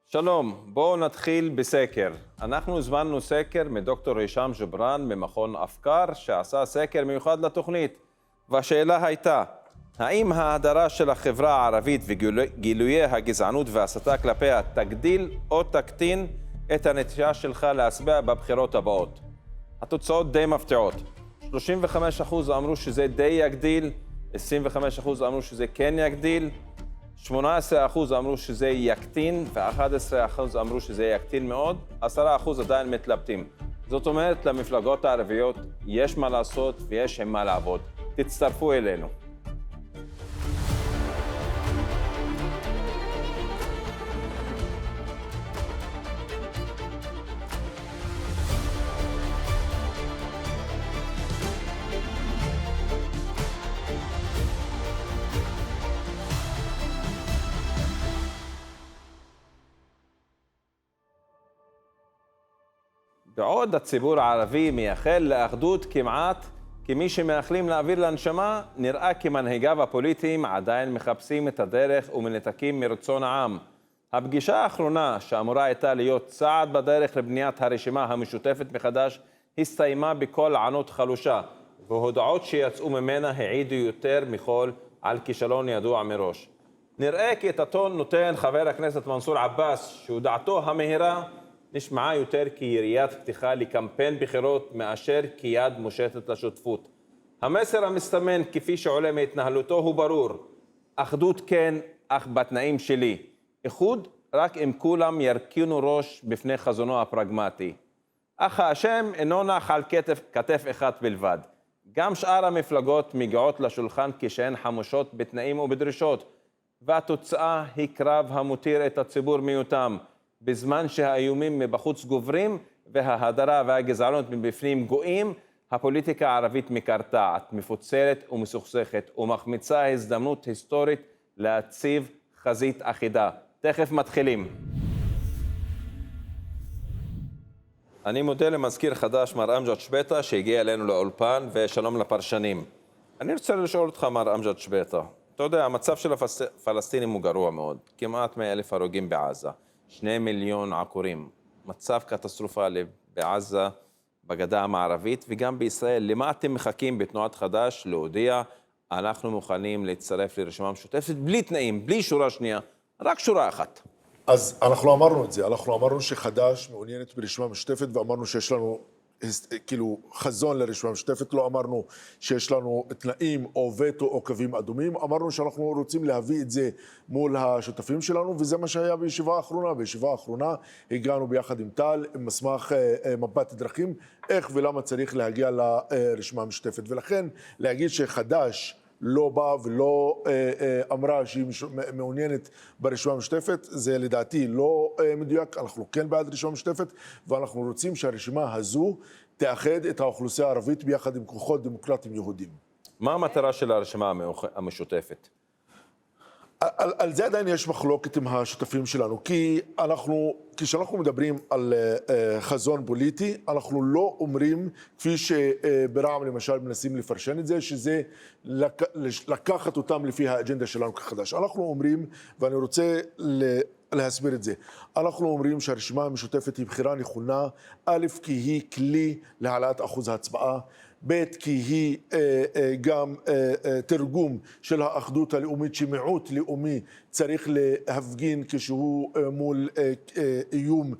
שלום, בואו נתחיל בסקר. אנחנו הזמנו סקר מדוקטור הישאם ג'בראן ממכון אפקר, שעשה סקר מיוחד לתוכנית. והשאלה הייתה, האם ההדרה של החברה הערבית וגילויי הגזענות וההסתה כלפיה תגדיל או תקטין את הנטייה שלך להצביע בבחירות הבאות? התוצאות די מפתיעות. 35% אמרו שזה די יגדיל, 25% אמרו שזה כן יגדיל, 18% אמרו שזה יקטין, ו-11% אמרו שזה יקטין מאוד, 10% עדיין מתלבטים. זאת אומרת, למפלגות הערביות יש מה לעשות ויש עם מה לעבוד. תצטרפו אלינו. בעוד הציבור הערבי מייחל לאחדות כמעט כמי שמאחלים לאוויר לנשמה, נראה כי מנהיגיו הפוליטיים עדיין מחפשים את הדרך ומנותקים מרצון העם. הפגישה האחרונה, שאמורה הייתה להיות צעד בדרך לבניית הרשימה המשותפת מחדש, הסתיימה בקול ענות חלושה, והודעות שיצאו ממנה העידו יותר מכל על כישלון ידוע מראש. נראה כי את הטון נותן חבר הכנסת מנסור עבאס, שהודעתו המהירה נשמעה יותר כיריית פתיחה לקמפיין בחירות מאשר כיד מושטת לשותפות. המסר המסתמן כפי שעולה מהתנהלותו הוא ברור. אחדות כן, אך בתנאים שלי. איחוד רק אם כולם ירכינו ראש בפני חזונו הפרגמטי. אך האשם אינו נח על כתף אחת בלבד. גם שאר המפלגות מגיעות לשולחן כשהן חמושות בתנאים ובדרישות, והתוצאה היא קרב המותיר את הציבור מיותם. בזמן שהאיומים מבחוץ גוברים וההדרה והגזענות מבפנים גואים, הפוליטיקה הערבית מקרטעת, מפוצלת ומסוכסכת ומחמיצה הזדמנות היסטורית להציב חזית אחידה. תכף מתחילים. אני מודה למזכיר חדש מר אמג'ד שביטה שהגיע אלינו לאולפן, ושלום לפרשנים. אני רוצה לשאול אותך מר אמג'ד שביטה, אתה יודע, המצב של הפלסטינים הוא גרוע מאוד, כמעט 100,000 הרוגים בעזה. 2 מיליון עקורים, מצב קטסטרופלי בעזה, בגדה המערבית וגם בישראל. למה אתם מחכים בתנועת חד"ש להודיע, אנחנו מוכנים להצטרף לרשימה משותפת בלי תנאים, בלי שורה שנייה, רק שורה אחת? אז אנחנו אמרנו את זה, אנחנו אמרנו שחד"ש מעוניינת ברשימה משותפת, ואמרנו שיש לנו כאילו חזון לרשימה משותפת. לא אמרנו שיש לנו תנאים או וטו או קווים אדומים, אמרנו שאנחנו רוצים להביא את זה מול השותפים שלנו, וזה מה שהיה בישיבה האחרונה. בישיבה האחרונה הגענו ביחד עם טל, עם מסמך מפת דרכים, איך ולמה צריך להגיע לרשימה המשותפת. ולכן להגיד שחד"ש לא באה ולא אמרה שהיא מעוניינת ברשימה המשותפת, זה לדעתי לא מדויק. אנחנו כן בעד רשימה משותפת, ואנחנו רוצים שהרשימה הזו תאחד את האוכלוסייה הערבית ביחד עם כוחות דמוקרטיים יהודים. מה המטרה של הרשימה המשותפת? על זה עדיין יש מחלוקת עם השותפים שלנו, כי כשאנחנו מדברים על חזון פוליטי, אנחנו לא אומרים, כפי שברע"מ למשל מנסים לפרשן את זה, שזה לקחת אותם לפי האג'נדה שלנו כחדש. אנחנו אומרים, ואני רוצה להסביר את זה, אנחנו אומרים שהרשימה המשותפת היא בחירה נכונה, א', כי היא כלי להעלאת אחוז ההצבעה, ב', כי היא גם תרגום של האחדות הלאומית שמיעוט לאומי צריך להפגין כשהוא מול איום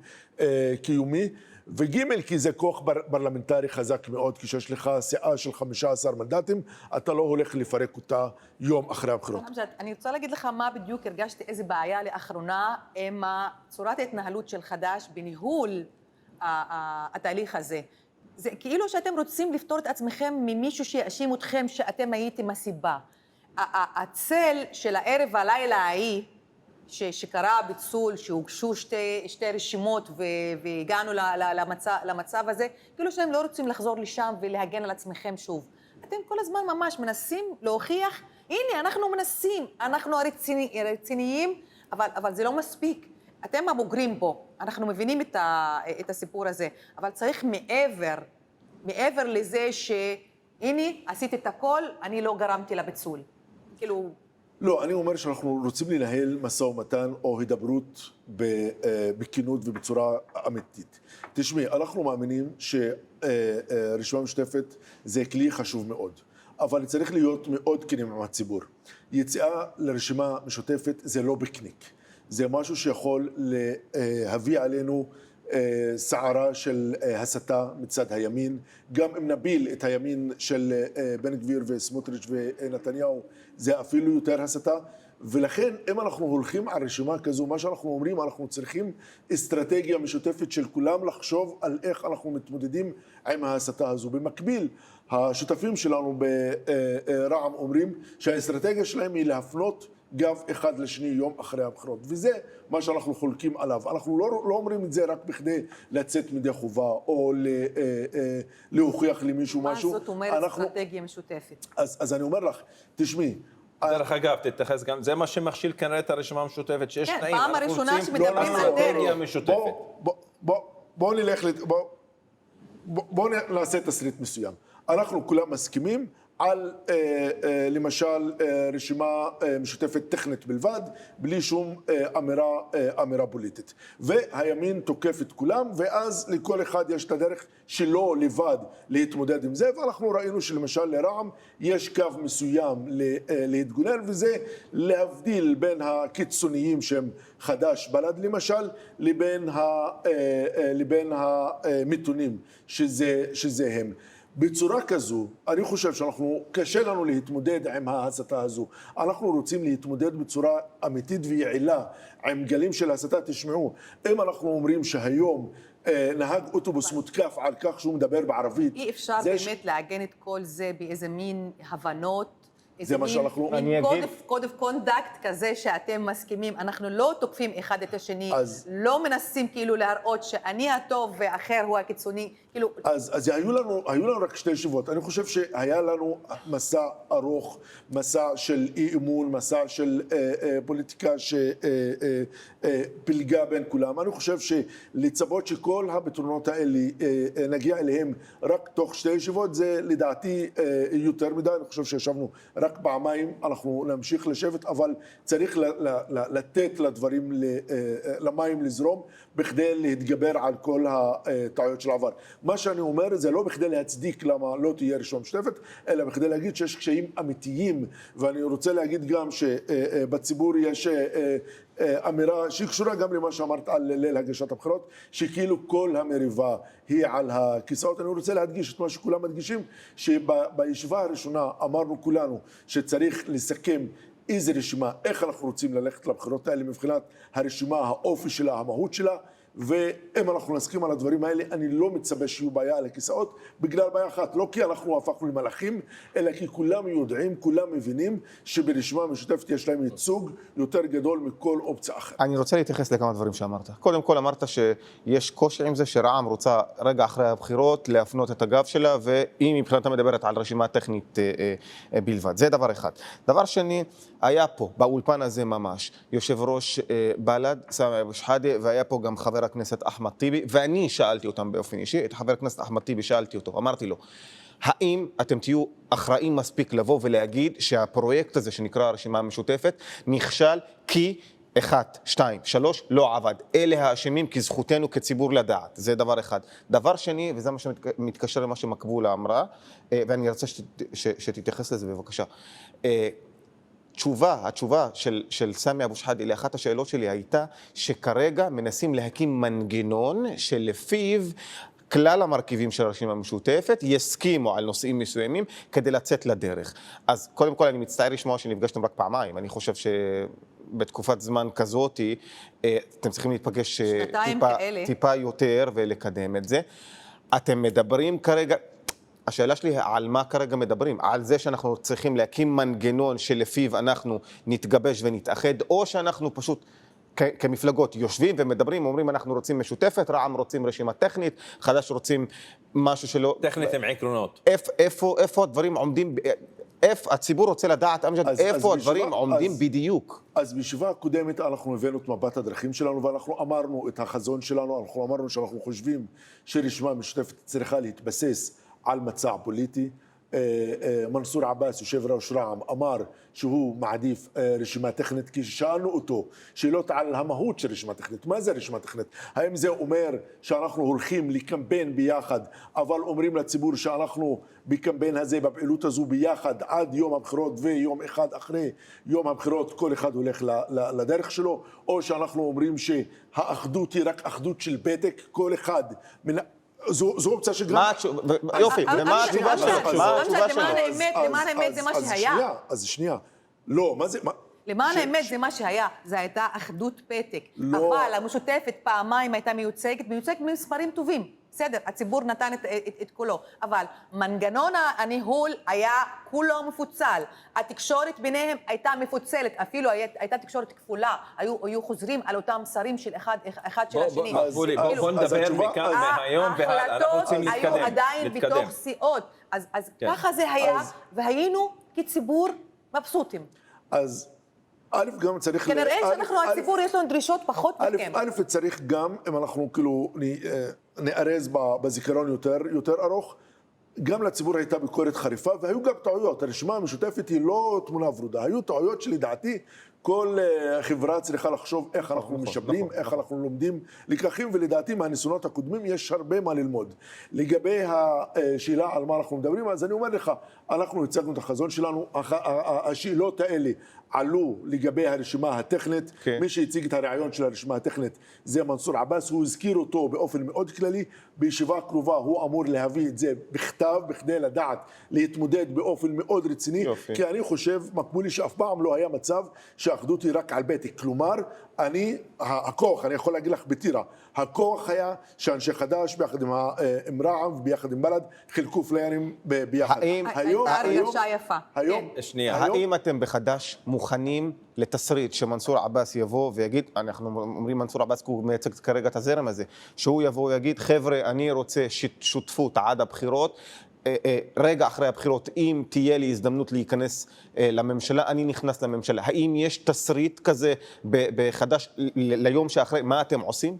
קיומי, וג', כי זה כוח פרלמנטרי חזק מאוד. כשיש לך סיעה של 15 מנדטים, אתה לא הולך לפרק אותה יום אחרי הבחירות. אני רוצה להגיד לך מה בדיוק הרגשתי, איזה בעיה לאחרונה עם צורת ההתנהלות של חד"ש בניהול התהליך הזה. זה כאילו שאתם רוצים לפתור את עצמכם ממישהו שיאשים אתכם שאתם הייתם הסיבה. הצל של הערב והלילה ההיא, שקרה ביצול, שהוגשו שתי רשימות והגענו למצב הזה, כאילו שהם לא רוצים לחזור לשם ולהגן על עצמכם שוב. אתם כל הזמן ממש מנסים להוכיח, הנה אנחנו מנסים, אנחנו רציניים, אבל זה לא מספיק. אתם הבוגרים בו, אנחנו מבינים את הסיפור הזה, אבל צריך מעבר לזה שהנה, עשיתי את הכל, אני לא גרמתי לביצול. כאילו, לא, אני אומר שאנחנו רוצים לנהל משא ומתן או הידברות בכנות ובצורה אמיתית. תשמעי, אנחנו מאמינים שרשימה משותפת זה כלי חשוב מאוד, אבל צריך להיות מאוד כנים עם הציבור. יציאה לרשימה משותפת זה לא פיקניק, זה משהו שיכול להביא עלינו סערה של הסתה מצד הימין, גם אם נביל את הימין של בן גביר וסמוטריץ' ונתניהו, זה אפילו יותר הסתה. ולכן אם אנחנו הולכים על רשימה כזו, מה שאנחנו אומרים, אנחנו צריכים אסטרטגיה משותפת של כולם לחשוב על איך אנחנו מתמודדים עם ההסתה הזו. במקביל, השותפים שלנו ברע"מ אומרים שהאסטרטגיה שלהם היא להפנות גב אחד לשני יום אחרי הבחירות, וזה מה שאנחנו חולקים עליו. אנחנו לא אומרים את זה רק בכדי לצאת מדי חובה או להוכיח למישהו משהו. מה זאת אומרת אסטרטגיה משותפת? אז אני אומר לך, תשמעי, דרך אגב, תתייחס גם, זה מה שמכשיל כנראה את הרשימה המשותפת, שיש כן, תנאים. פעם הראשונה שמדברים על אסטרטגיה דרך. משותפת. בואו נלך, בואו נעשה תסריט מסוים. אנחנו כולם מסכימים על למשל רשימה משותפת טכנית בלבד, בלי שום אמירה פוליטית. והימין תוקף את כולם, ואז לכל אחד יש את הדרך שלו לבד להתמודד עם זה, ואנחנו ראינו שלמשל לרע"מ יש קו מסוים להתגונן, וזה להבדיל בין הקיצוניים שהם חד"ש בל"ד למשל, לבין המתונים שזה הם. בצורה כזו, אני חושב קשה לנו להתמודד עם ההסתה הזו. אנחנו רוצים להתמודד בצורה אמיתית ויעילה עם גלים של הסתה. תשמעו, אם אנחנו אומרים שהיום נהג אוטובוס מותקף על כך שהוא מדבר בערבית, אי אפשר באמת לעגן את כל זה באיזה מין הבנות, זה מה שאנחנו... מין קוד אוף קונדקט כזה שאתם מסכימים. אנחנו לא תוקפים אחד את השני, לא מנסים כאילו להראות שאני הטוב ואחר הוא הקיצוני. אז היו לנו רק שתי ישיבות. אני חושב שהיה לנו מסע ארוך, מסע של אי אמון, מסע של פוליטיקה שפלגה בין כולם. אני חושב שלצפות שכל הפתרונות האלה נגיע אליהם רק תוך שתי ישיבות, זה לדעתי יותר מדי. אני חושב שישבנו רק פעמיים, אנחנו נמשיך לשבת, אבל צריך לתת לדברים, למים לזרום, בכדי להתגבר על כל הטעויות של העבר. מה שאני אומר זה לא בכדי להצדיק למה לא תהיה רשימה משותפת, אלא בכדי להגיד שיש קשיים אמיתיים, ואני רוצה להגיד גם שבציבור יש אמירה שהיא קשורה גם למה שאמרת על ליל הגשת הבחירות, שכאילו כל המריבה היא על הכיסאות. אני רוצה להדגיש את מה שכולם מדגישים, שבישיבה הראשונה אמרנו כולנו שצריך לסכם איזה רשימה, איך אנחנו רוצים ללכת לבחירות האלה מבחינת הרשימה, האופי שלה, המהות שלה, ואם אנחנו נסכים על הדברים האלה, אני לא מצפה שיהיו בעיה על הכיסאות, בגלל בעיה אחת, לא כי אנחנו הפכנו למלאכים, אלא כי כולם יודעים, כולם מבינים שברשימה משותפת יש להם ייצוג יותר גדול מכל אופציה אחרת. אני רוצה להתייחס לכמה דברים שאמרת. קודם כל אמרת שיש קושי עם זה שרע"מ רוצה רגע אחרי הבחירות להפנות את הגב שלה, והיא מבחינתה מדברת על רשימה טכנית בלבד. זה דבר אחד. דבר שני, היה פה באולפן הזה ממש יושב ראש בל"ד, סמי אבו שחאדה, והיה פה גם חבר הכנסת אחמד טיבי, ואני שאלתי אותם באופן אישי, את חבר הכנסת אחמד טיבי שאלתי אותו, אמרתי לו, האם אתם תהיו אחראים מספיק לבוא ולהגיד שהפרויקט הזה שנקרא הרשימה המשותפת נכשל כי 1, 2, 3 לא עבד. אלה האשמים כי זכותנו כציבור לדעת. זה דבר אחד. דבר שני, וזה מה שמתקשר למה שמקבולה אמרה, ואני רוצה שתתייחס לזה בבקשה. התשובה של סמי אבו שחאדה לאחת השאלות שלי הייתה שכרגע מנסים להקים מנגנון שלפיו כלל המרכיבים של הרשימה המשותפת יסכימו על נושאים מסוימים כדי לצאת לדרך. אז קודם כל אני מצטער לשמוע שנפגשתם רק פעמיים. אני חושב שבתקופת זמן כזאת אתם צריכים להתפגש טיפה יותר ולקדם את זה. אתם מדברים כרגע... השאלה שלי על מה כרגע מדברים? על זה שאנחנו צריכים להקים מנגנון שלפיו אנחנו נתגבש ונתאחד, או שאנחנו פשוט כמפלגות יושבים ומדברים, אומרים אנחנו רוצים משותפת, רע"מ רוצים רשימה טכנית, חד"ש רוצים משהו שלא... טכנית עם עקרונות. איפה הדברים עומדים, הציבור רוצה לדעת, איפה הדברים עומדים בדיוק? אז בישיבה הקודמת אנחנו הבאנו את מפת הדרכים שלנו, ואנחנו אמרנו את החזון שלנו, אנחנו אמרנו שאנחנו חושבים שרשימה משותפת צריכה להתבסס על מצע פוליטי, מנסור עבאס, יושב ראש רע"מ, אמר שהוא מעדיף רשימה טכנית, כי שאלנו אותו שאלות על המהות של רשימה טכנית. מה זה רשימה טכנית? האם זה אומר שאנחנו הולכים לקמפיין ביחד, אבל אומרים לציבור שאנחנו בקמפיין הזה, בפעילות הזו ביחד, עד יום הבחירות ויום אחד אחרי יום הבחירות, כל אחד הולך לדרך שלו, או שאנחנו אומרים שהאחדות היא רק אחדות של פתק, כל אחד זו אופציה שגם... יופי, ומה התשובה שלו? למען האמת זה מה שהיה. אז שנייה. לא, מה זה... למען האמת זה מה שהיה. זו הייתה אחדות פתק. אבל המשותפת פעמיים הייתה מיוצגת במספרים טובים. בסדר, הציבור נתן את כולו. אבל מנגנון הניהול היה כולו מפוצל. התקשורת ביניהם הייתה מפוצלת. אפילו הייתה תקשורת כפולה. היו חוזרים על אותם שרים של אחד של השני. בוא נדבר מכאן מהיום והלאה. אנחנו רוצים להתקדם. ההחלטות היו עדיין בתוך סיעות. אז ככה זה היה, והיינו כציבור מבסוטים. אז א' גם צריך... כנראה שאנחנו, הציבור יש לנו דרישות פחות מכם. א' צריך גם, אם אנחנו כאילו נארז בזיכרון יותר ארוך, גם לציבור הייתה ביקורת חריפה, והיו גם טעויות. הרשימה המשותפת היא לא תמונה ורודה. היו טעויות שלדעתי כל חברה צריכה לחשוב איך אנחנו משפרים, איך אנחנו לומדים לקחים, ולדעתי מהניסיונות הקודמים יש הרבה מה ללמוד. לגבי השאלה על מה אנחנו מדברים, אז אני אומר לך, אנחנו הצגנו את החזון שלנו, השאלות האלה עלו לגבי הרשימה הטכנית, מי שהציג את הרעיון של הרשימה הטכנית זה מנסור עבאס, הוא הזכיר אותו באופן מאוד כללי, בישיבה הקרובה הוא אמור להביא את זה בכתב, בכדי לדעת להתמודד באופן מאוד רציני, כי אני חושב, מקבולי, שאף פעם לא היה מצב שהאחדות היא רק על פתק, כלומר, הכוח, אני יכול להגיד לך בטירה, הכוח היה שאנשי חד"ש ביחד עם רע"מ וביחד עם בל"ד חילקו פליירים ביחד. האם אתם בחד"ש מוכנים לתסריט שמנסור עבאס יבוא ויגיד, אנחנו אומרים מנסור עבאס כי הוא מייצג כרגע את הזרם הזה, שהוא יבוא ויגיד, חבר'ה, אני רוצה שותפות עד הבחירות, רגע אחרי הבחירות, אם תהיה לי הזדמנות להיכנס לממשלה, אני נכנס לממשלה. האם יש תסריט כזה בחד"ש ליום שאחרי, מה אתם עושים?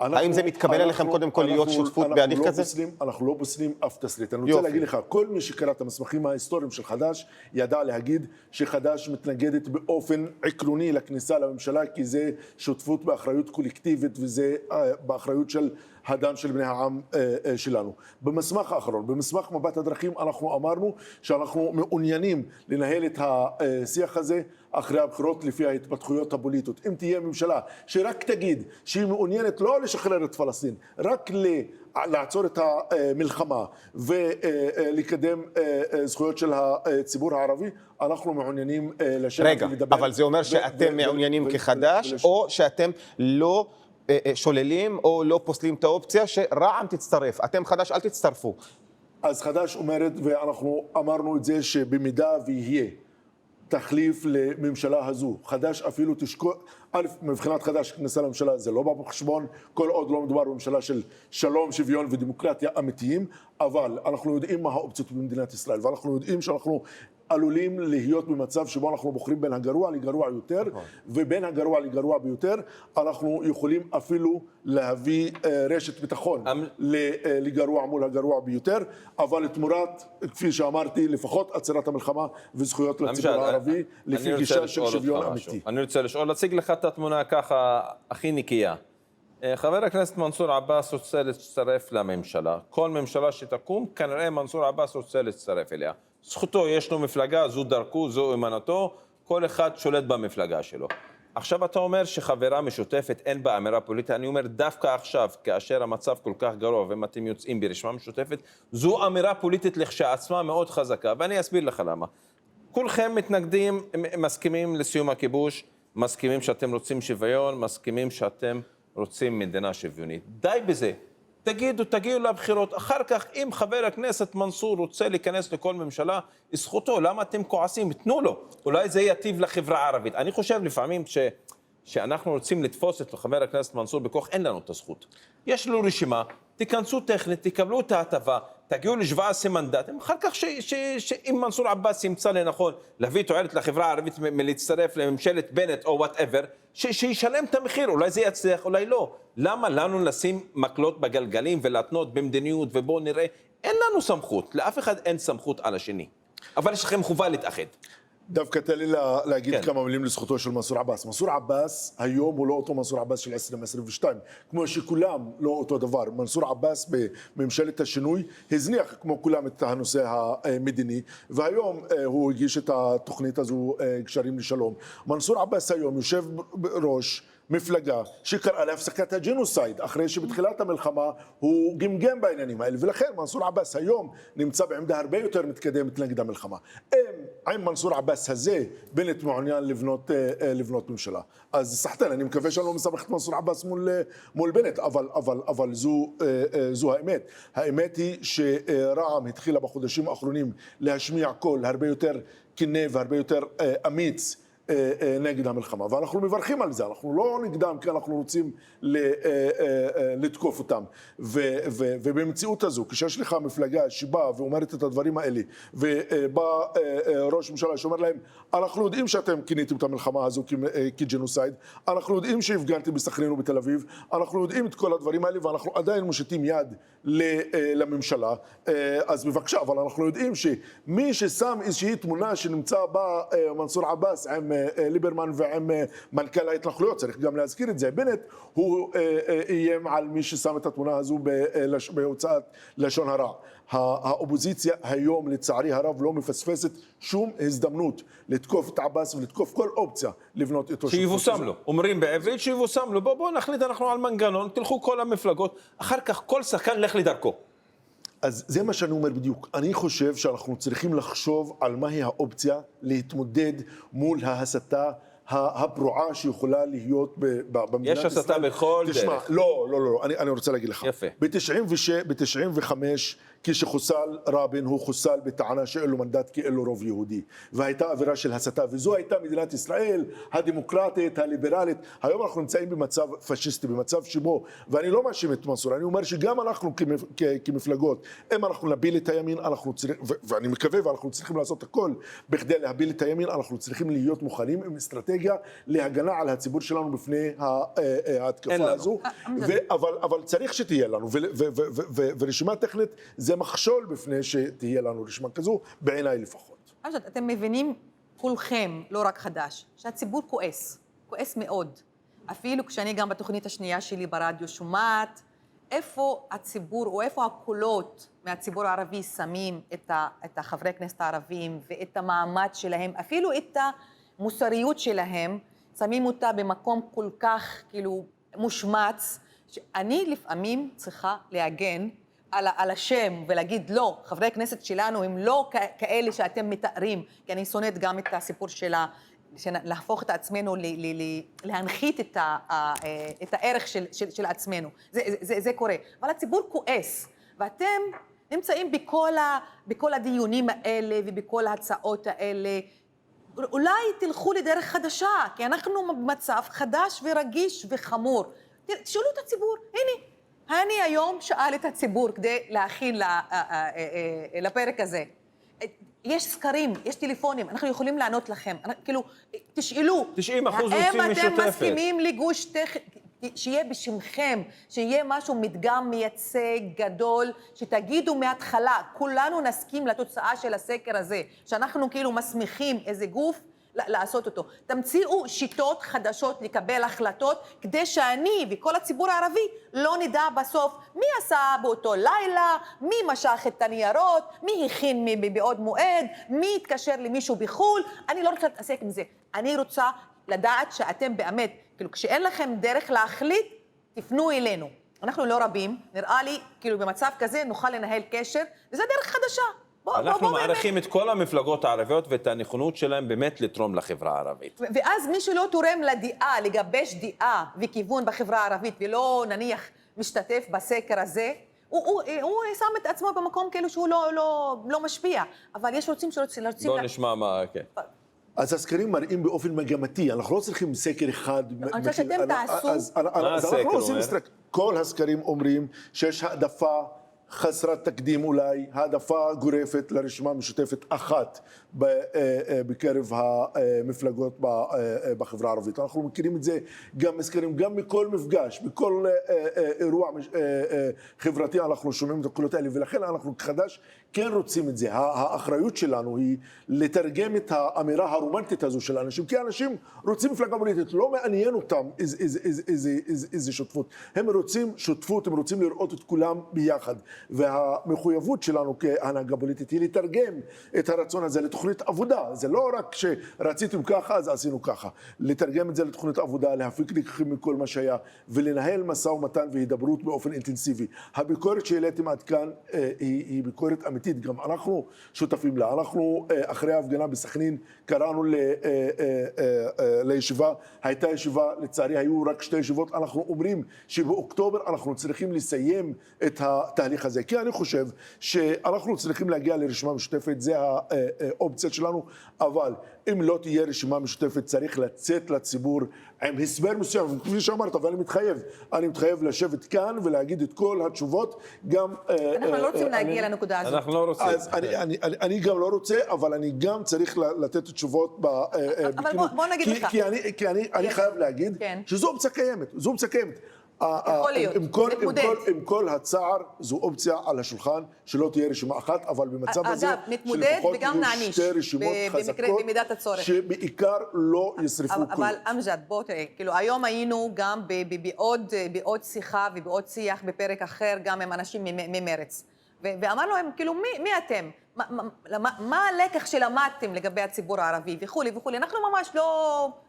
האם זה מתקבל עליכם קודם כל להיות שותפות בהליך כזה? אנחנו לא פוסלים אף תסריט. אני רוצה להגיד לך, כל מי שקרא את המסמכים ההיסטוריים של חד"ש, ידע להגיד שחד"ש מתנגדת באופן עקרוני לכניסה לממשלה, כי זה שותפות באחריות קולקטיבית, וזה באחריות של הדם של בני העם שלנו. במסמך האחרון, במסמך מבט הדרכים, אנחנו אמרנו שאנחנו מעוניינים לנהל את השיח הזה אחרי הבחירות לפי ההתפתחויות הפוליטיות. אם תהיה ממשלה שרק תגיד שהיא מעוניינת לא לשחרר את פלסטין, רק לעצור את המלחמה ולקדם זכויות של הציבור הערבי, אנחנו מעוניינים לשבת ולדבר. אבל זה אומר שאתם מעוניינים כחד"ש, או שאתם לא שוללים או לא פוסלים את האופציה שרע"מ תצטרף, אתם חד"ש אל תצטרפו. אז חד"ש אומרת, ואנחנו אמרנו את זה, שבמידה ויהיה תחליף לממשלה הזו, חד"ש אפילו תשקול, א', מבחינת חד"ש כניסה לממשלה זה לא בא בחשבון, כל עוד לא מדובר בממשלה של שלום, שוויון ודמוקרטיה אמיתיים, אבל אנחנו יודעים מה האופציות במדינת ישראל, ואנחנו יודעים שאנחנו עלולים להיות במצב שבו אנחנו בוחרים בין הגרוע לגרוע יותר, ובין הגרוע לגרוע ביותר, אנחנו יכולים אפילו להביא רשת ביטחון לגרוע מול הגרוע ביותר, אבל תמורת, כפי שאמרתי, לפחות עצירת המלחמה וזכויות לציבור הערבי, לפי גישה של שוויון אמיתי. אני רוצה לשאול, להציג לך את התמונה ככה הכי נקייה. חבר הכנסת מנסור עבאס רוצה להצטרף לממשלה. כל ממשלה שתקום, כנראה מנסור עבאס רוצה להצטרף אליה. זכותו, יש לו מפלגה, זו דרכו, זו אמנתו, כל אחד שולט במפלגה שלו. עכשיו אתה אומר שחברה משותפת אין בה אמירה פוליטית, אני אומר דווקא עכשיו, כאשר המצב כל כך גרוע ואם אתם יוצאים ברשימה משותפת, זו אמירה פוליטית לכשעצמה מאוד חזקה, ואני אסביר לך למה. כולכם מתנגדים, מסכימים לסיום הכיבוש, מסכימים שאתם רוצים שוויון, מסכימים שאתם רוצים מדינה שוויונית. די בזה. תגיעו לבחירות. אחר כך, אם חבר הכנסת מנסור רוצה להיכנס לכל ממשלה, זכותו, למה אתם כועסים? תנו לו. אולי זה יטיב לחברה הערבית. אני חושב לפעמים שאנחנו רוצים לתפוס את חבר הכנסת מנסור בכוח, אין לנו את הזכות. יש לו רשימה, תיכנסו טכנית, תקבלו את ההטבה, תגיעו ל17 מנדטים, אחר כך שאם מנסור עבאס ימצא לנכון להביא תועלת לחברה הערבית מלהצטרף לממשלת בנט או whatever, שישלם את המחיר, אולי זה יצליח, אולי לא. למה לנו לשים מקלות בגלגלים ולהתנות במדיניות ובואו נראה אין לנו סמכות, לאף אחד אין סמכות על השני. אבל יש לכם חובה להתאחד. דווקא תן לי להגיד כן. כמה מילים לזכותו של מנסור עבאס. מנסור עבאס היום הוא לא אותו מנסור עבאס של 2022, כמו שכולם לא אותו דבר. מנסור עבאס בממשלת השינוי הזניח כמו כולם את הנושא המדיני, והיום הוא הגיש את התוכנית הזו, גשרים לשלום. מנסור עבאס היום יושב בראש מפלגה שקראה להפסקת הג'נוסייד, אחרי שבתחילת המלחמה הוא גמגם בעניינים האלה, ולכן מנסור עבאס היום נמצא בעמדה הרבה יותר מתקדמת נגד המלחמה. עם מנסור עבאס הזה בנט מעוניין לבנות ממשלה. אז סחטן, אני מקווה שאני לא מסבך את מנסור עבאס מול בנט, אבל זו האמת. האמת היא שרע"מ התחילה בחודשים האחרונים להשמיע קול הרבה יותר כנה והרבה יותר אמיץ נגד המלחמה, ואנחנו מברכים על זה, אנחנו לא נגדם כי אנחנו רוצים לתקוף אותם, ובמציאות הזו, כשיש לך מפלגה שבאה ואומרת את הדברים האלה, ובא ראש ממשלה שאומר להם, אנחנו יודעים שאתם כיניתם את המלחמה הזו כג'נוסייד, אנחנו יודעים שהפגנתם בסכנין ובתל אביב, אנחנו יודעים את כל הדברים האלה, ואנחנו עדיין מושיטים יד לממשלה, אז בבקשה, אבל אנחנו יודעים שמי ששם איזושהי תמונה שנמצא בה מנסור עבאס עם ליברמן ועם מנכ"ל ההתנחלויות, צריך גם להזכיר את זה, בנט הוא איים על מי ששם את התמונה הזו בהוצאת לשון הרע. האופוזיציה היום לצערי הרב לא מפספסת שום הזדמנות לתקוף את עבאס ולתקוף כל אופציה לבנות איתו. שיבוסם לו, אומרים בעברית שיבוסם לו, בואו נחליט אנחנו על מנגנון, תלכו כל המפלגות, אחר כך כל שחקן לך לדרכו. אז זה מה שאני אומר בדיוק. אני חושב שאנחנו צריכים לחשוב על מהי האופציה להתמודד מול ההסתה הפרועה שיכולה להיות במדינת ישראל. יש הסתה בכל דרך. תשמע, לא, אני רוצה להגיד לך. יפה. ב-95, כשחוסל רבין, הוא חוסל בטענה שאין לו מנדט כי אין לו רוב יהודי. והייתה אווירה של הסתה, וזו הייתה מדינת ישראל הדמוקרטית, הליברלית. היום אנחנו נמצאים במצב פשיסטי, במצב שבו, ואני לא מאשים את מנסור, אני אומר שגם אנחנו כמפלגות, אם אנחנו נביל את הימין, אנחנו צריכים, ואני מקווה, ואנחנו צריכים לעשות הכל בכדי להביל את הימין, אנחנו צריכים להיות מוכנים עם אסטרטגיה להגנה על הציבור שלנו בפני ההתקפה הזו. אבל צריך שתהיה לנו, ורשימה טכנית זה מכשול בפני שתהיה לנו רשימה כזו, בעיניי לפחות. אתם מבינים כולכם, לא רק חדש, שהציבור כועס מאוד. אפילו כשאני גם בתוכנית השנייה שלי ברדיו שומעת, איפה הציבור או איפה הקולות מהציבור הערבי שמים את החברי כנסת הערבים ואת המעמד שלהם, אפילו את המוסריות שלהם, שמים אותה במקום כל כך כאילו מושמץ, שאני לפעמים צריכה להגן על השם ולהגיד לא, חברי הכנסת שלנו הם לא כאלה שאתם מתארים, כי אני שונאת גם את הסיפור שלה, להפוך את עצמנו, להנחית את הערך של עצמנו. זה קורה. אבל הציבור כועס, ואתם נמצאים בכל הדיונים האלה ובכל ההצעות האלה. אולי תלכו לדרך חדשה, כי אנחנו במצב חדש ורגיש וחמור. תשאלו את הציבור, הנה. אני היום שאל את הציבור כדי להכין לפרק הזה. יש סקרים, יש טלפונים, אנחנו יכולים לענות לכם. כאילו, תשאלו. 90% רוצים משותפת. האם אתם מסכימים לגוש שיהיה בשמכם, שיהיה משהו מדגם מייצג גדול, שתגידו מההתחלה, כולנו נסכים לתוצאה של הסקר הזה, שאנחנו כאילו מסמיכים איזה גוף, לעשות אותו. תמציאו שיטות חדשות לקבל החלטות, כדי שאני וכל הציבור הערבי לא נדע בסוף מי עשה באותו לילה, מי משך את הניירות, מי הכין בעוד מועד, מי התקשר למישהו בחול. אני לא רוצה להתעסק עם זה. אני רוצה לדעת שאתם באמת, כאילו כשאין לכם דרך להחליט, תפנו אלינו. אנחנו לא רבים, נראה לי כאילו במצב כזה נוכל לנהל קשר, וזה דרך חדשה. אנחנו מעריכים את כל המפלגות הערביות ואת הנכונות שלהם באמת לתרום לחברה הערבית. ואז מי שלא תורם לדעה, לגבש דעה וכיוון בחברה הערבית, ולא נניח משתתף בסקר הזה, הוא שם את עצמו במקום כאילו שהוא לא משפיע. אבל יש רוצים בואו נשמע מה, כן. אז הסקרים מראים באופן מגמתי, אנחנו לא צריכים סקר אחד. אני חושב שאתם תעשו. מה הסקר אומר? כל הסקרים אומרים שיש העדפה חסרת תקדים אולי, העדפה גורפת לרשימה משותפת אחת בקרב המפלגות בחברה הערבית. אנחנו מכירים את זה גם מזכירים, גם מכל מפגש, בכל אירוע חברתי אנחנו שומעים את הקולות האלה, ולכן אנחנו כחד"ש כן רוצים את זה. האחריות שלנו היא לתרגם את האמירה הרומנטית הזו של האנשים, כי האנשים רוצים מפלגה פוליטית, לא מעניין אותם איזה שותפות. הם רוצים שותפות, הם רוצים לראות את כולם ביחד. והמחויבות שלנו כהנהגה פוליטית היא לתרגם את הרצון הזה לתוכנית עבודה. זה לא רק שרציתם ככה, אז עשינו ככה. לתרגם את זה לתוכנית עבודה, להפיק לקחים מכל מה שהיה, ולנהל משא ומתן והידברות באופן אינטנסיבי. הביקורת שהעליתם עד כאן היא ביקורת אמיתית, גם אנחנו שותפים לה. אנחנו אחרי ההפגנה בסכנין קראנו לישיבה, הייתה ישיבה, לצערי היו רק 2 ישיבות, אנחנו אומרים שבאוקטובר אנחנו צריכים לסיים את התהליך הזה, כי אני חושב שאנחנו צריכים להגיע לרשימה משותפת, זה האופציה שלנו, אבל אם לא תהיה רשימה משותפת צריך לצאת לציבור עם הסבר מסוים, כפי שאמרת, ואני מתחייב לשבת כאן ולהגיד את כל התשובות, גם... אנחנו לא רוצים להגיע לנקודה הזאת. אנחנו לא רוצים. אז אני גם לא רוצה, אבל אני גם צריך לתת תשובות אבל בוא נגיד לך. כי אני חייב להגיד שזו אופציה קיימת, זו אופציה קיימת. יכול להיות, נתמודד. עם כל הצער, זו אופציה על השולחן, שלא תהיה רשימה אחת, אבל במצב הזה, נתמודד וגם נעניש, שתי רשימות חזקות, במידת הצורך. שבעיקר לא ישרפו כלום. אבל אמג'ד, בוא תראה, כאילו היום היינו גם בעוד שיחה ובעוד שיח בפרק אחר, גם עם אנשים ממרץ. ואמרנו להם, כאילו, מי אתם? מה הלקח שלמדתם לגבי הציבור הערבי וכולי וכולי? אנחנו ממש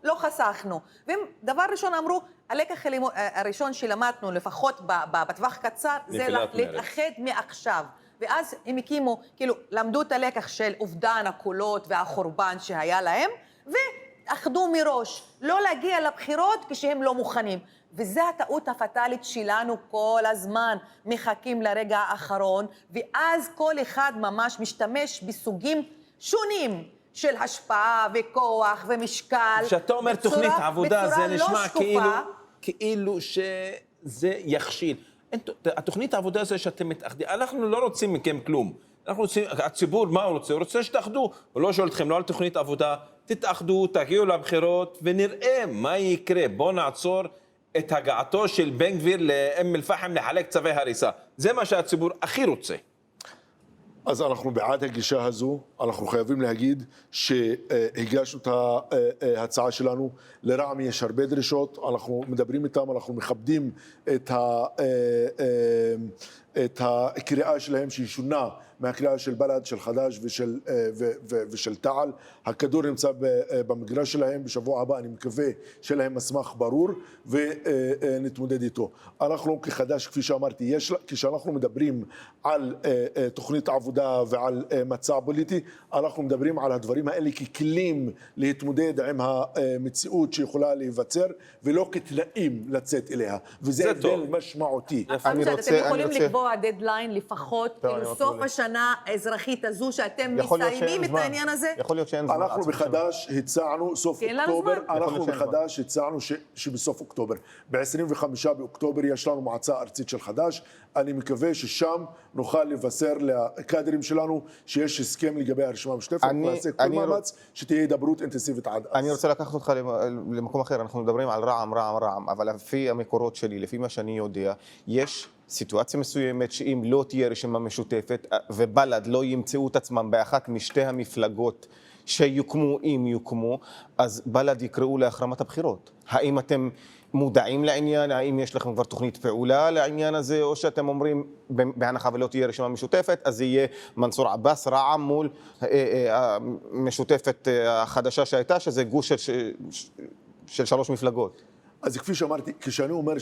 לא חסכנו. והם דבר ראשון אמרו, הלקח הראשון שלמדנו, לפחות בטווח קצר, זה להתאחד מעכשיו. ואז הם הקימו, כאילו, למדו את הלקח של אובדן הקולות והחורבן שהיה להם, ואחדו מראש, לא להגיע לבחירות כשהם לא מוכנים. וזו הטעות הפטלית שלנו כל הזמן, מחכים לרגע האחרון, ואז כל אחד ממש משתמש בסוגים שונים של השפעה וכוח ומשקל. כשאתה אומר תוכנית עבודה, זה נשמע כאילו שזה יכשיל. התוכנית העבודה זה שאתם מתאחדים, אנחנו לא רוצים מכם כלום. אנחנו רוצים, הציבור מה הוא רוצה? הוא רוצה שתאחדו. הוא לא שואל אתכם, לא על תוכנית עבודה, תתאחדו, תגיעו לבחירות ונראה מה יקרה. בוא נעצור את הגעתו של בן גביר לאום אל-פחם לחלק צווי הריסה. זה מה שהציבור הכי רוצה. אז אנחנו בעד הגישה הזו, אנחנו חייבים להגיד שהגשנו את ההצעה שלנו, לרע"מ יש הרבה דרישות, אנחנו מדברים איתם, אנחנו מכבדים את הקריאה שלהם שהיא שונה מהקריאה של בל"ד, של חד"ש ושל תע"ל. הכדור נמצא במגרש שלהם, בשבוע הבא אני מקווה שלהם מסמך ברור ונתמודד איתו. אנחנו כחד"ש, כפי שאמרתי, כשאנחנו מדברים על תוכנית עבודה ועל מצע פוליטי, אנחנו מדברים על הדברים האלה ככלים להתמודד עם המציאות שיכולה להיווצר, ולא כתנאים לצאת אליה, וזה הבדל משמעותי. אתם יכולים לקבוע דדליין לפחות, כאילו סוף השנה האזרחית הזו שאתם מסיימים את העניין הזה? יכול להיות שאין זמן. אנחנו בחד"ש הצענו סוף אוקטובר, אנחנו בחד"ש הצענו שבסוף אוקטובר, ב-25 באוקטובר יש לנו מועצה ארצית של חד"ש, אני מקווה ששם נוכל לבשר לקאדרים שלנו שיש הסכם לגבי הרשימה המשותפת, ונעשה כל מאמץ שתהיה הידברות אינטנסיבית עד אז. אני רוצה לקחת אותך למקום אחר, אנחנו מדברים על רע"מ, אבל לפי המקורות שלי, לפי מה שאני יודע, יש סיטואציה מסוימת שאם לא תהיה רשימה משותפת ובל"ד לא ימצאו את עצמם באחת משתי המפלגות שיוקמו, אם יוקמו, אז בל"ד יקראו להחרמת הבחירות. האם אתם מודעים לעניין? האם יש לכם כבר תוכנית פעולה לעניין הזה, או שאתם אומרים בהנחה ולא תהיה רשימה משותפת, אז יהיה מנסור עבאס רע"מ מול המשותפת החדשה שהייתה, שזה גוש של 3 מפלגות? אז כפי שאמרתי, כשאני אומר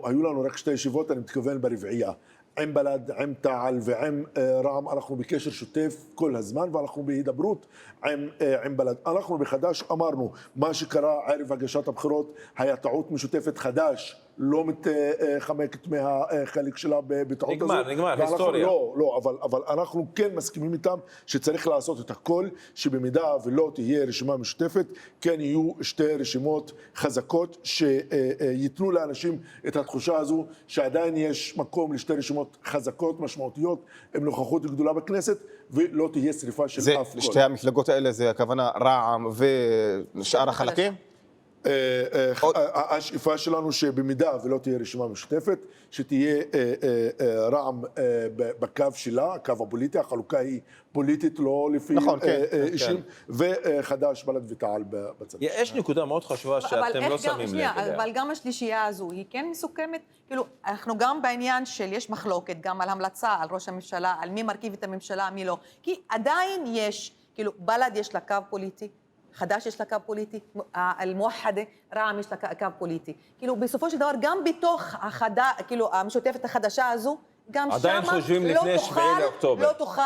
היו לנו רק 2 ישיבות, אני מתכוון ברביעייה. עם בל"ד, עם תע"ל ועם רע"מ, אנחנו בקשר שוטף כל הזמן, ואנחנו בהידברות עם בל"ד. אנחנו בחד"ש אמרנו, מה שקרה ערב הגשת הבחירות היה טעות משותפת. חד"ש לא מתחמקת מהחלק שלה בטעות הזו. נגמר, ואנחנו- היסטוריה. לא, אבל אנחנו כן מסכימים איתם שצריך לעשות את הכל, שבמידה ולא תהיה רשימה משותפת, כן יהיו שתי רשימות חזקות שייתנו לאנשים את התחושה הזו שעדיין יש מקום לשתי רשימות חזקות, משמעותיות, עם נוכחות גדולה בכנסת, ולא תהיה שריפה של זה, אף קול. שתי המפלגות האלה זה הכוונה רע"מ ושאר החלקים? השאיפה שלנו שבמידה ולא תהיה רשימה משותפת, שתהיה רע"מ בקו שלה, הקו הפוליטי, החלוקה היא פוליטית, לא לפי נכון, כן, אישים, וחד"ש, בל"ד ותע"ל בצד. יש נקודה מאוד חשובה שאתם לא שמים לב אליה. אבל גם השלישייה הזו, היא כן מסוכמת? כאילו, אנחנו גם בעניין של יש מחלוקת, גם על המלצה, על ראש הממשלה, על מי מרכיב את הממשלה, מי לא. כי עדיין יש, כאילו, בל"ד יש לה קו פוליטי, חד"ש יש לה קו פוליטי, אל-מואחדה, רע"מ יש לה קו פוליטי. כאילו, בסופו של דבר, גם בתוך כאילו, המשותפת החדשה הזו, גם עדיין שמה חושבים לא לפני 7 לאוקטובר. לא תוכל,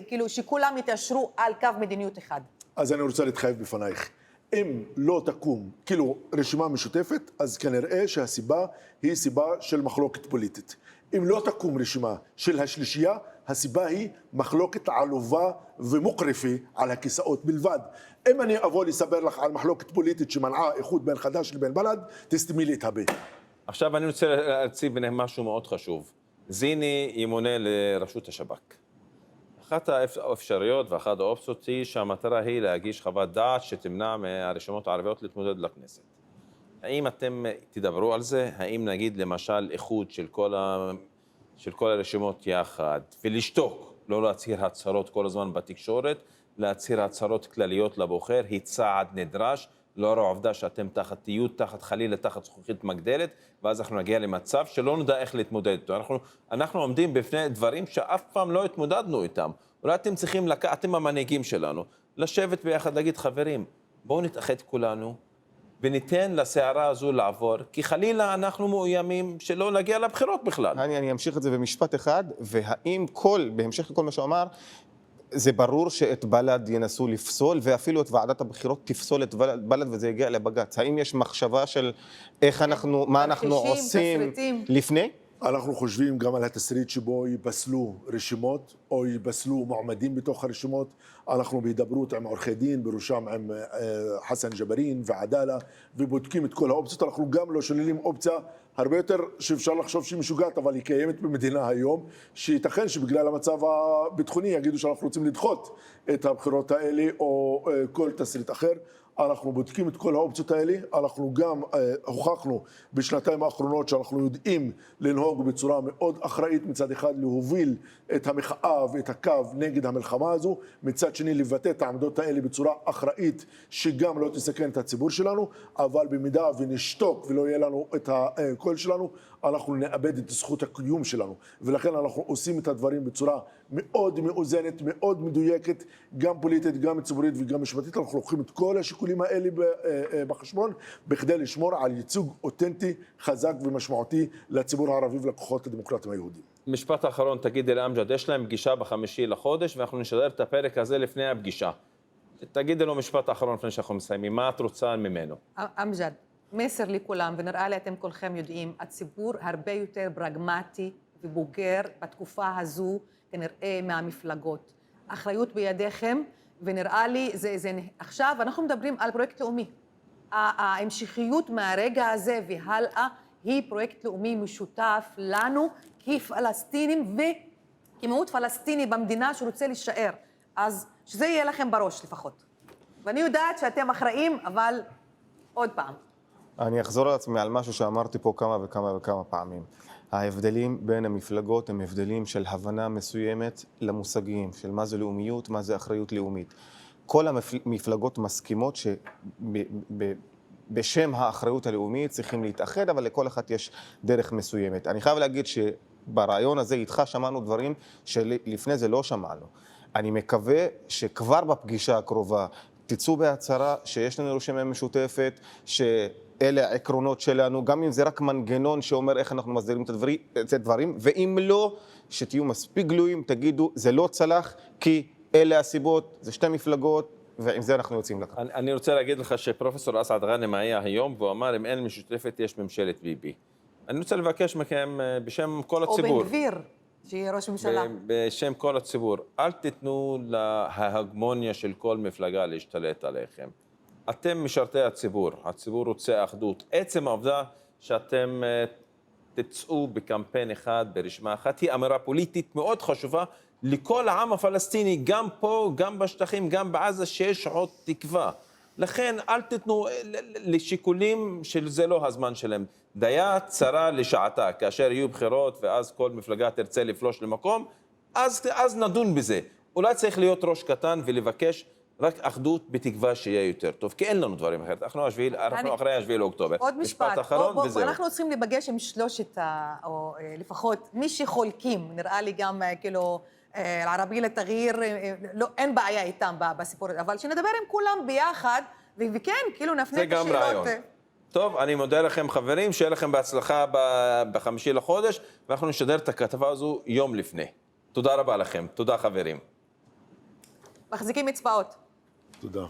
כאילו, שכולם יתיישרו על קו מדיניות אחד. אז אני רוצה להתחייב בפנייך. אם לא תקום, כאילו, רשימה משותפת, אז כנראה שהסיבה היא סיבה של מחלוקת פוליטית. אם לא תקום רשימה של השלישייה, הסיבה היא מחלוקת עלובה ומוקרפי על הכיסאות בלבד. אם אני אבוא לספר לך על מחלוקת פוליטית שמנעה איחוד בין חד"ש לבין בל"ד, תסתמי לי את הפה. עכשיו אני רוצה להציב ביניהם משהו מאוד חשוב. זיני ימונה לראשות השב"כ. אחת האפשרויות ואחת האופציות היא שהמטרה היא להגיש חוות דעת שתמנע מהרשימות הערביות להתמודד לכנסת. האם אתם תדברו על זה? האם נגיד למשל איחוד של כל הרשימות יחד ולשתוק, לא להצהיר הצהרות כל הזמן בתקשורת, להצהיר הצהרות כלליות לבוחר, היא צעד נדרש, לאור העובדה שאתם תהיו חלילה תחת זכוכית מגדלת, ואז אנחנו נגיע למצב שלא נדע איך להתמודד איתו. אנחנו עומדים בפני דברים שאף פעם לא התמודדנו איתם. אולי אתם צריכים אתם המנהיגים שלנו, לשבת ביחד, להגיד חברים, בואו נתאחד כולנו, וניתן לסערה הזו לעבור, כי חלילה אנחנו מאוימים שלא נגיע לבחירות בכלל. אני אמשיך את זה במשפט אחד, והאם בהמשך לכל מה שהוא אמר, זה ברור שאת בל"ד ינסו לפסול, ואפילו את ועדת הבחירות תפסול את בל"ד וזה יגיע לבג"ץ. האם יש מחשבה של מה אנחנו עושים לפני? אנחנו חושבים גם על התסריט שבו ייפסלו רשימות או ייפסלו מועמדים בתוך הרשימות. אנחנו בהידברות עם עורכי דין, בראשם עם חסן ג'בארין ועדאלה, ובודקים את כל האופציות. אנחנו גם לא שוללים אופציה הרבה יותר שאפשר לחשוב שהיא משוגעת, אבל היא קיימת במדינה היום, שייתכן שבגלל המצב הביטחוני יגידו שאנחנו רוצים לדחות את הבחירות האלה או כל תסריט אחר. אנחנו בודקים את כל האופציות האלה, אנחנו גם הוכחנו בשנתיים האחרונות שאנחנו יודעים לנהוג בצורה מאוד אחראית, מצד אחד להוביל את המחאה ואת הקו נגד המלחמה הזו, מצד שני לבטא את העמדות האלה בצורה אחראית שגם לא תסכן את הציבור שלנו, אבל במידה ונשתוק ולא יהיה לנו את הקול שלנו, אנחנו נאבד את זכות הקיום שלנו, ולכן אנחנו עושים את הדברים בצורה מאוד מאוזנת, מאוד מדויקת, גם פוליטית, גם ציבורית וגם משפטית. אנחנו לוקחים את כל השיקולים האלה בחשבון, בכדי לשמור על ייצוג אותנטי, חזק ומשמעותי לציבור הערבי ולכוחות הדמוקרטיים היהודים. משפט האחרון, תגיד לאמג'ד, יש להם פגישה ב5 לחודש, ואנחנו נשדר את הפרק הזה לפני הפגישה. תגיד לו משפט האחרון לפני שאנחנו מסיימים, מה את רוצה ממנו? אמג'ד, מסר לכולם, ונראה לי אתם כולכם יודעים, הציבור הרבה יותר פרגמטי ובוגר בתקופה הזו, כנראה מהמפלגות. אחריות בידיכם, ונראה לי, עכשיו אנחנו מדברים על פרויקט לאומי. ההמשכיות מהרגע הזה והלאה היא פרויקט לאומי משותף לנו כפלסטינים וכמיעוט פלסטיני במדינה שרוצה להישאר. אז שזה יהיה לכם בראש לפחות. ואני יודעת שאתם אחראים, אבל עוד פעם. אני אחזור על עצמי על משהו שאמרתי פה כמה פעמים. ההבדלים בין המפלגות הם הבדלים של הבנה מסוימת למושגים, של מה זה לאומיות, מה זה אחריות לאומית. כל המפלגות מסכימות שבשם האחריות הלאומית צריכים להתאחד, אבל לכל אחת יש דרך מסוימת. אני חייב להגיד שברעיון הזה איתך שמענו דברים שלפני זה לא שמענו. אני מקווה שכבר בפגישה הקרובה תצאו בהצהרה שיש לנו רשימה משותפת, שאלה העקרונות שלנו, גם אם זה רק מנגנון שאומר איך אנחנו מסדירים את הדברים, ואם לא, שתהיו מספיק גלויים, תגידו, זה לא צלח, כי אלה הסיבות, זה שתי מפלגות, ועם זה אנחנו יוצאים לכאן. אני רוצה להגיד לך שפרופסור אסעד גאנם היה היום, והוא אמר, אם אין משותפת, יש ממשלת ביבי. אני רוצה לבקש מכם בשם כל או הציבור. בן גביר, שיהיה ראש ממשלה. בשם כל הציבור, אל תיתנו להגמוניה של כל מפלגה להשתלט עליכם. אתם משרתי הציבור, הציבור רוצה אחדות. עצם העובדה שאתם תצאו בקמפיין אחד, ברשימה אחת, היא אמירה פוליטית מאוד חשובה לכל העם הפלסטיני, גם פה, גם בשטחים, גם בעזה, שיש עוד תקווה. לכן אל תיתנו לשיקולים שזה לא הזמן שלהם. דייה צרה לשעתה, כאשר יהיו בחירות ואז כל מפלגה תרצה לפלוש למקום, אז נדון בזה. אולי צריך להיות ראש קטן ולבקש רק אחדות בתקווה שיהיה יותר טוב, כי אין לנו דברים אחרת. אנחנו אחרי השביעי לאוקטובר. עוד משפט, אחרון וזהו. אנחנו צריכים להיפגש עם שלושת, או לפחות מי שחולקים, נראה לי גם כאילו אל-ערבייה לתג'יר, לא, אין בעיה איתם בסיפור הזה, אבל שנדבר עם כולם ביחד, וכן, כאילו נפנה את השאלות. זה גם רעיון. טוב, אני מודה לכם חברים, שיהיה לכם בהצלחה ב5 לחודש, ואנחנו נשדר את הכתבה הזו יום לפני. תודה רבה לכם, תודה חברים. מחזיקים אצבעות. תודה.